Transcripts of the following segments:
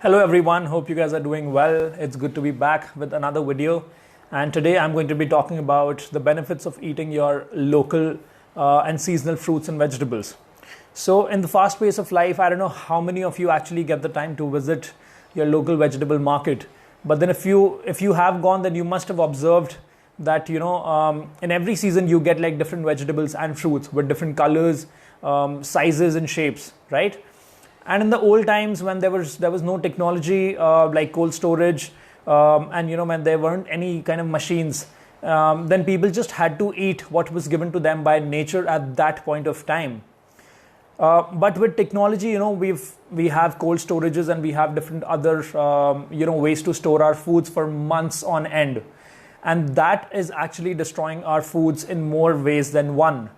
Hello everyone, hope you guys are doing well. It's good to be back with another video. And today I'm going to be talking about the benefits of eating your local and seasonal fruits and vegetables. So in the fast pace of life, I don't know how many of you actually get the time to visit your local vegetable market. But then if you have gone, then you must have observed that in every season you get like different vegetables and fruits with different colors, sizes and shapes, right? And in the old times when there was no technology like cold storage, and when there weren't any kind of machines, then people just had to eat what was given to them by nature at that point of time. But with technology, we have cold storages and we have different other ways to store our foods for months on end, and that is actually destroying our foods in more ways than one.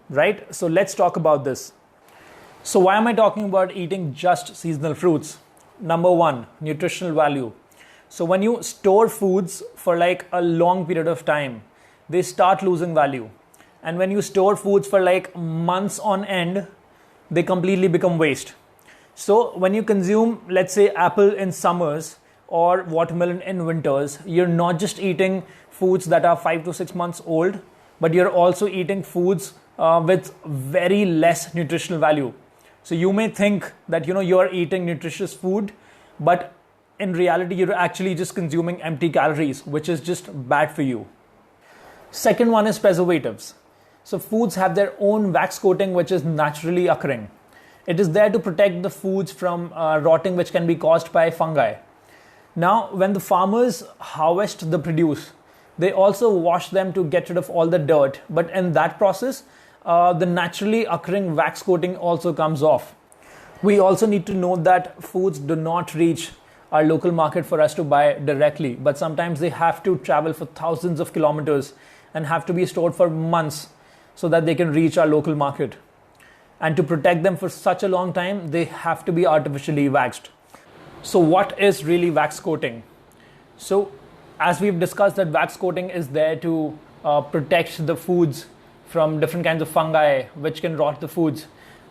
Right? So let's talk about this. So why am I talking about eating just seasonal fruits? Number one, nutritional value. So when you store foods for like a long period of time, they start losing value. And when you store foods for like months on end, they completely become waste. So when you consume, let's say, apple in summers or watermelon in winters, you're not just eating foods that are 5 to 6 months old, but you're also eating foods with very less nutritional value. So you may think that you are eating nutritious food, but in reality you're actually just consuming empty calories, which is just bad for you. Second one is preservatives. So foods have their own wax coating which is naturally occurring. It is there to protect the foods from rotting, which can be caused by fungi. Now when the farmers harvest the produce, they also wash them to get rid of all the dirt, but in that process the naturally occurring wax coating also comes off. We also need to know that foods do not reach our local market for us to buy directly, but sometimes they have to travel for thousands of kilometers and have to be stored for months so that they can reach our local market. And to protect them for such a long time, they have to be artificially waxed. So what is really wax coating? So as we've discussed, that wax coating is there to protect the foods from different kinds of fungi which can rot the foods.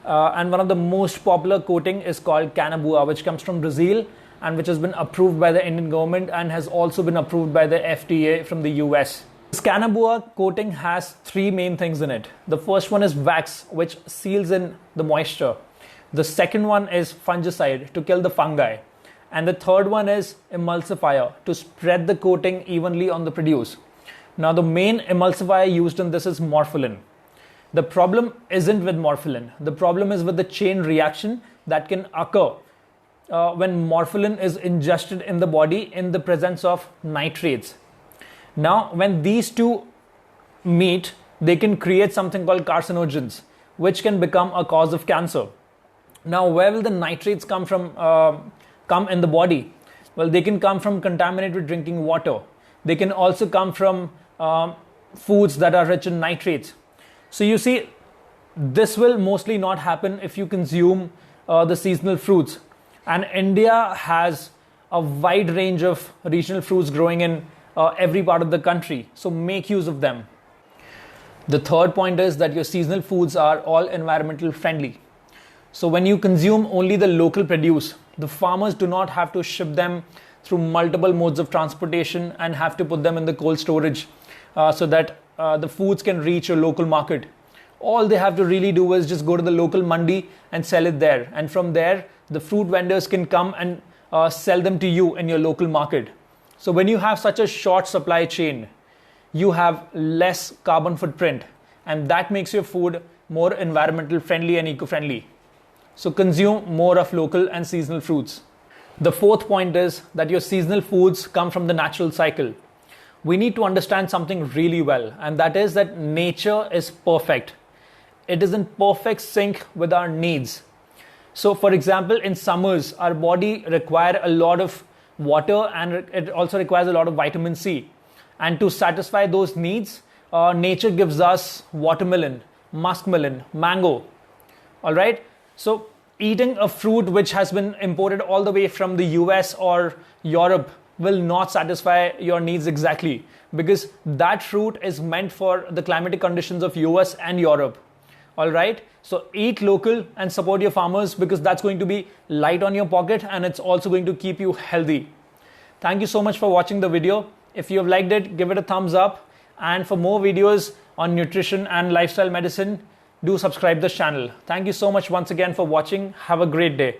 And one of the most popular coating is called Cannabua, which comes from Brazil and which has been approved by the Indian government and has also been approved by the FDA from the US. This Cannabua coating has three main things in it. The first one is wax, which seals in the moisture. The second one is fungicide, to kill the fungi. And the third one is emulsifier, to spread the coating evenly on the produce. Now the main emulsifier used in this is morpholin. The problem isn't with morpholin. The problem is with the chain reaction that can occur when morpholin is ingested in the body in the presence of nitrates. Now when these two meet, they can create something called carcinogens, which can become a cause of cancer. Now where will the nitrates come from? Come in the body? Well, they can come from contaminated drinking water. They can also come from foods that are rich in nitrates. So you see, this will mostly not happen if you consume the seasonal fruits. And India has a wide range of regional fruits growing in every part of the country. So make use of them. The third point is that your seasonal foods are all environmental friendly. So when you consume only the local produce, the farmers do not have to ship them through multiple modes of transportation and have to put them in the cold storage so that the foods can reach your local market. All they have to really do is just go to the local mandi and sell it there. And from there, the fruit vendors can come and sell them to you in your local market. So when you have such a short supply chain, you have less carbon footprint, and that makes your food more environmental friendly and eco-friendly. So consume more of local and seasonal fruits. The fourth point is that your seasonal foods come from the natural cycle. We need to understand something really well, and that is that nature is perfect. It is in perfect sync with our needs. So for example, in summers, our body requires a lot of water and it also requires a lot of vitamin C. And to satisfy those needs, nature gives us watermelon, muskmelon, mango. All right. So eating a fruit which has been imported all the way from the US or Europe will not satisfy your needs exactly, because that fruit is meant for the climatic conditions of US and Europe. All right. So eat local and support your farmers, because that's going to be light on your pocket and it's also going to keep you healthy. Thank you so much for watching the video. If you have liked it, give it a thumbs up. And for more videos on nutrition and lifestyle medicine, do subscribe this channel. Thank you so much once again for watching. Have a great day.